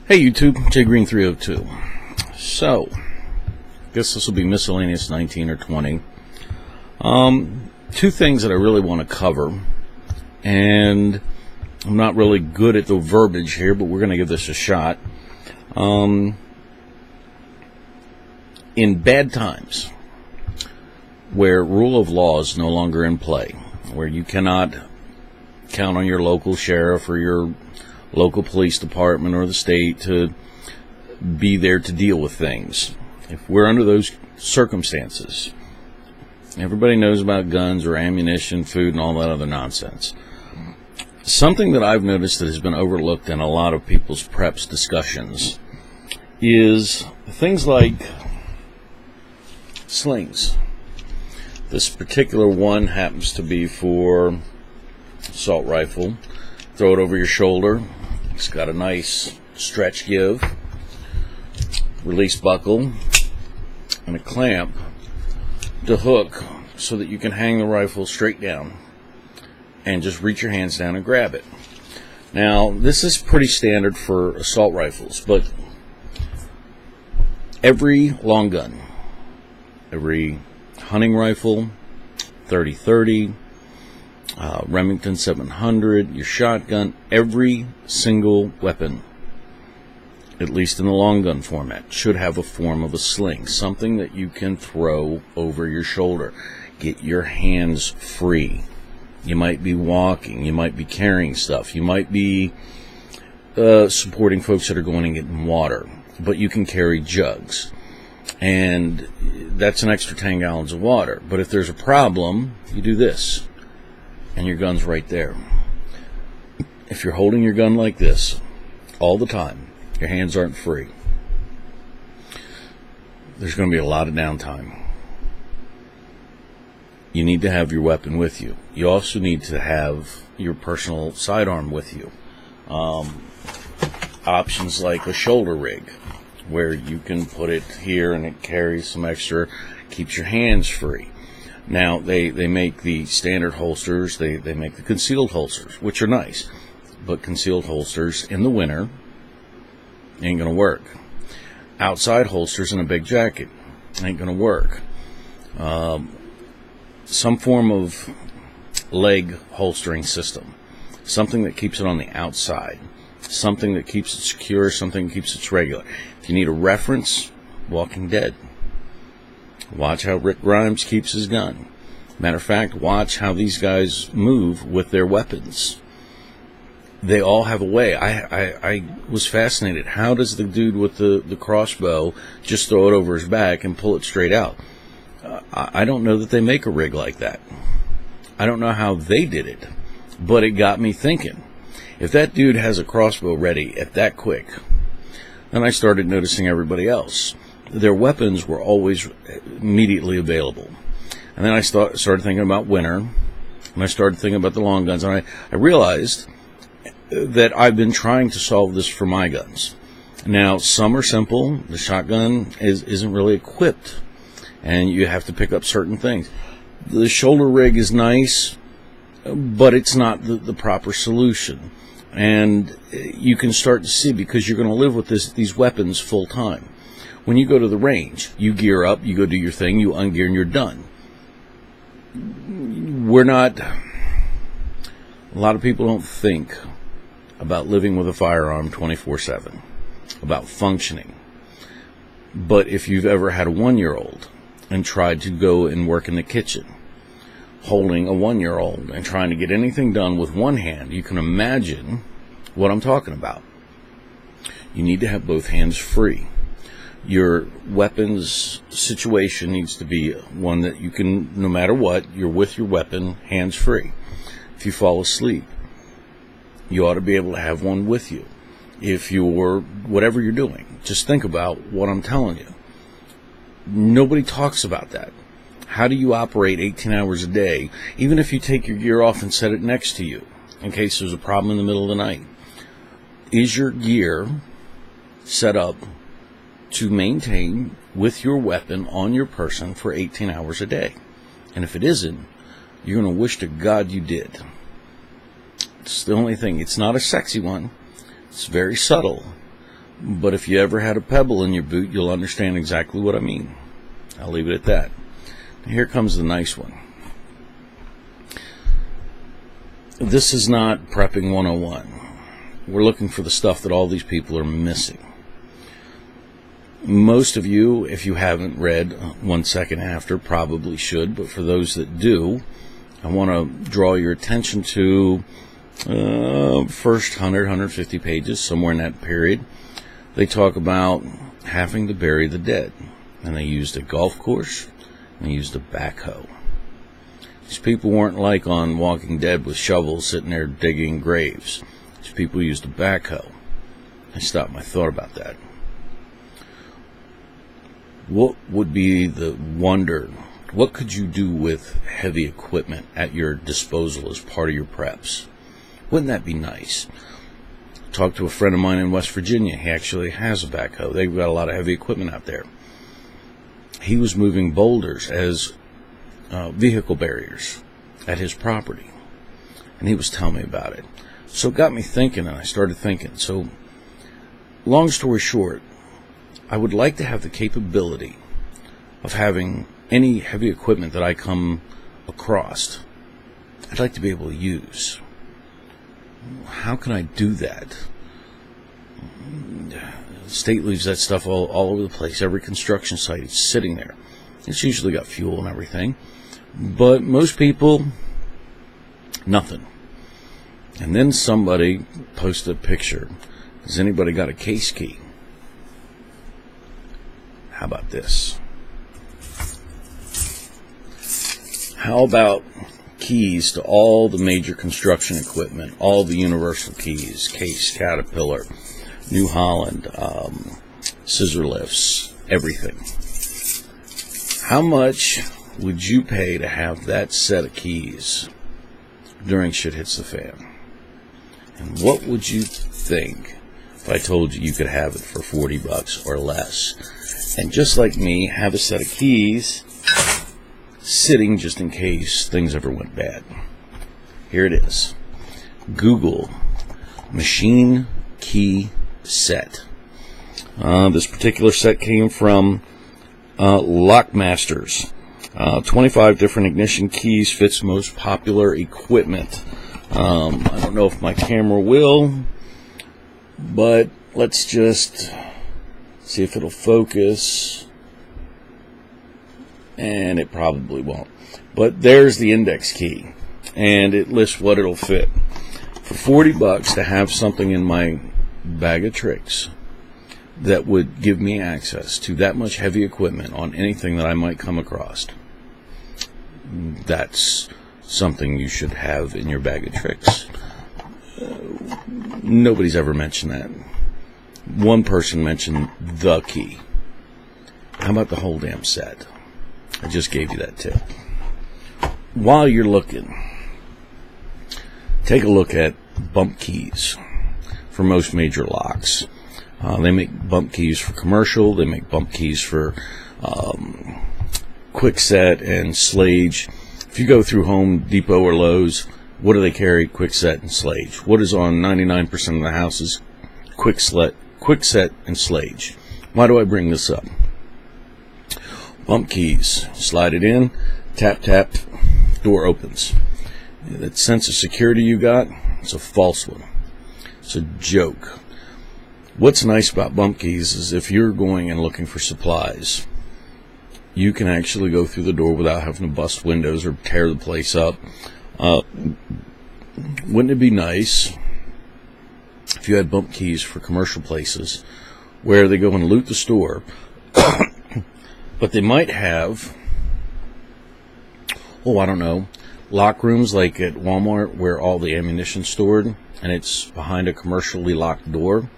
Hey YouTube, JGreen302. So, I guess this will be miscellaneous 19 or 20. Two things that I really want to cover, and I'm not really good at the verbiage here, but we're going to give this a shot. In bad times, where rule of law is no longer in play, where you cannot count on your local sheriff or your local police department or the state to be there to deal with things. If we're under those circumstances, everybody knows about guns or ammunition, food, and all that other nonsense. Something that I've noticed that has been overlooked in a lot of people's preps discussions is things like slings. This particular one happens to be for assault rifle. Throw it over your shoulder. It's got a nice stretch give, release buckle, and a clamp to hook so that you can hang the rifle straight down and just reach your hands down and grab it. Now, this is pretty standard for assault rifles, but every long gun, every hunting rifle, 30-30, Remington 700, your shotgun, every single weapon, at least in the long gun format, should have a form of a sling, something that you can throw over your shoulder. Get your hands free. You might be walking, you might be carrying stuff, you might be supporting folks that are going and getting water, but you can carry jugs, and that's an extra 10 gallons of water. But if there's a problem, you do this, and your gun's right there. If you're holding your gun like this all the time, your hands aren't free, there's going to be a lot of downtime. You need to have your weapon with you. You also need to have your personal sidearm with you. Options like a shoulder rig, where you can put it here and it carries some extra, keeps your hands free. Now, they make the standard holsters, they make the concealed holsters, which are nice, but concealed holsters in the winter ain't going to work. Outside holsters in a big jacket ain't going to work. Some form of leg holstering system, something that keeps it on the outside, something that keeps it secure, something that keeps it regular. If you need a reference, Walking Dead. Watch how Rick Grimes keeps his gun. Matter of fact, watch how these guys move with their weapons. They all have a way. I was fascinated. How does the dude with the crossbow just throw it over his back and pull it straight out? I don't know that they make a rig like that. I don't know how they did it, but it got me thinking. If that dude has a crossbow ready at that quick, then I started noticing everybody else. Their weapons were always immediately available. And then I started thinking about winter, and I started thinking about the long guns, and I realized that I've been trying to solve this for my guns. Now, some are simple. The shotgun isn't really equipped, and you have to pick up certain things. The shoulder rig is nice, but it's not the proper solution. And you can start to see, because you're going to live with these weapons full time. When you go to the range, you gear up, you go do your thing, you ungear, and you're done. A lot of people don't think about living with a firearm 24/7, about functioning. But if you've ever had a 1-year-old and tried to go and work in the kitchen, holding a 1-year-old and trying to get anything done with one hand, you can imagine what I'm talking about. You need to have both hands free. Your weapons situation needs to be one that you can, no matter what, you're with your weapon hands free. If you fall asleep, you ought to be able to have one with you. If you're, whatever you're doing, just think about what I'm telling you. Nobody talks about that. How do you operate 18 hours a day, even if you take your gear off and set it next to you in case there's a problem in the middle of the night? Is your gear set up to maintain with your weapon on your person for 18 hours a day? And if it isn't, you're going to wish to God you did. It's the only thing. It's not a sexy one. It's very subtle. But if you ever had a pebble in your boot, you'll understand exactly what I mean. I'll leave it at that. Here comes the nice one. This is not prepping 101. We're looking for the stuff that all these people are missing. Most of you, if you haven't read 1 Second After, probably should, but for those that do, I want to draw your attention to first 100, 150 pages, somewhere in that period. They talk about having to bury the dead, and they used a golf course, and they used a backhoe. These people weren't like on Walking Dead with shovels sitting there digging graves. These people used a backhoe. I stopped and I thought about that. What would be the wonder? What could you do with heavy equipment at your disposal as part of your preps? Wouldn't that be nice? Talked to a friend of mine in West Virginia. He actually has a backhoe. They've got a lot of heavy equipment out there. He was moving boulders as vehicle barriers at his property, and he was telling me about it. So it got me thinking, and I started thinking. So, long story short, I would like to have the capability of having any heavy equipment that I come across, I'd like to be able to use. How can I do that? State leaves that stuff all over the place. Every construction site is sitting there. It's usually got fuel and everything. But most people, nothing. And then somebody posted a picture. Has anybody got a case key? How about this? How about keys to all the major construction equipment, all the universal keys, Case, Caterpillar, New Holland, scissor lifts, everything. How much would you pay to have that set of keys during shit hits the fan? And what would you think if I told you you could have it for $40 or less? And just like me, have a set of keys sitting just in case things ever went bad. Here it is. Google machine key set. This particular set came from Lockmasters. 25 different ignition keys, fits most popular equipment. I don't know if my camera will, but let's just see if it'll focus. And it probably won't. But there's the index key, and it lists what it'll fit. For $40 to have something in my bag of tricks that would give me access to that much heavy equipment on anything that I might come across, that's something you should have in your bag of tricks. Nobody's ever mentioned that. One person mentioned the key. How about the whole damn set? I just gave you that tip. While you're looking, take a look at bump keys for most major locks. They make bump keys for commercial. They make bump keys for Quickset and Slage. If you go through Home Depot or Lowe's, what do they carry? Quickset and Slage. What is on 99% of the houses? Quickset and Slage. Why do I bring this up? Bump keys. Slide it in, tap, tap, door opens. That sense of security you got, it's a false one. It's a joke. What's nice about bump keys is if you're going and looking for supplies, you can actually go through the door without having to bust windows or tear the place up. Wouldn't it be nice if you had bump keys for commercial places where they go and loot the store, but they might have, I don't know, lock rooms like at Walmart where all the ammunition's stored, and it's behind a commercially locked door.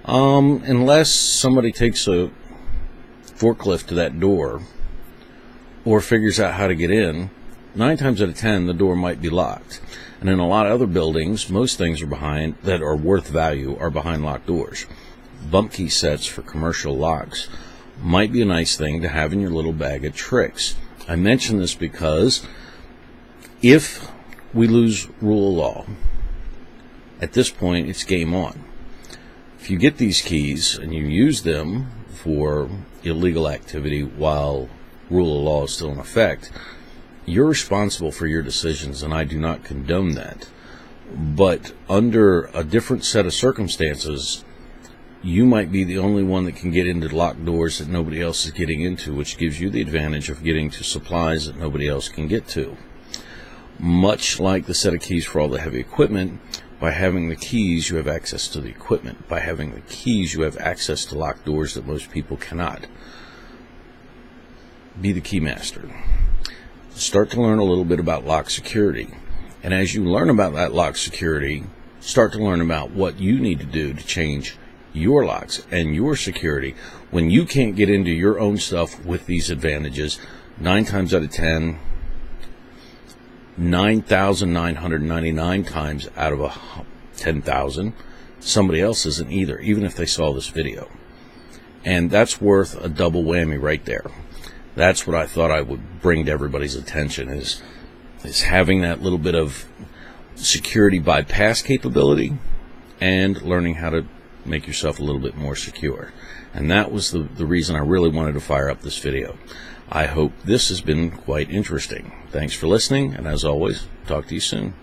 Unless somebody takes a forklift to that door or figures out how to get in, 9 times out of 10 the door might be locked. And in a lot of other buildings, most things are behind that are worth value are behind locked doors. Bump key sets for commercial locks might be a nice thing to have in your little bag of tricks. I mention this because if we lose rule of law, at this point it's game on. If you get these keys and you use them for illegal activity while rule of law is still in effect, you're responsible for your decisions, and I do not condone that. But under a different set of circumstances, you might be the only one that can get into locked doors that nobody else is getting into, which gives you the advantage of getting to supplies that nobody else can get to. Much like the set of keys for all the heavy equipment, by having the keys, you have access to the equipment. By having the keys, you have access to locked doors that most people cannot. Be the key master. Start to learn a little bit about lock security. And as you learn about that lock security, start to learn about what you need to do to change your locks and your security when you can't get into your own stuff with these advantages. 9 times out of 10, 9,999 times out of 10,000, somebody else isn't either, even if they saw this video. And that's worth a double whammy right there. That's what I thought I would bring to everybody's attention, is having that little bit of security bypass capability and learning how to make yourself a little bit more secure. And that was the reason I really wanted to fire up this video. I hope this has been quite interesting. Thanks for listening, and as always, talk to you soon.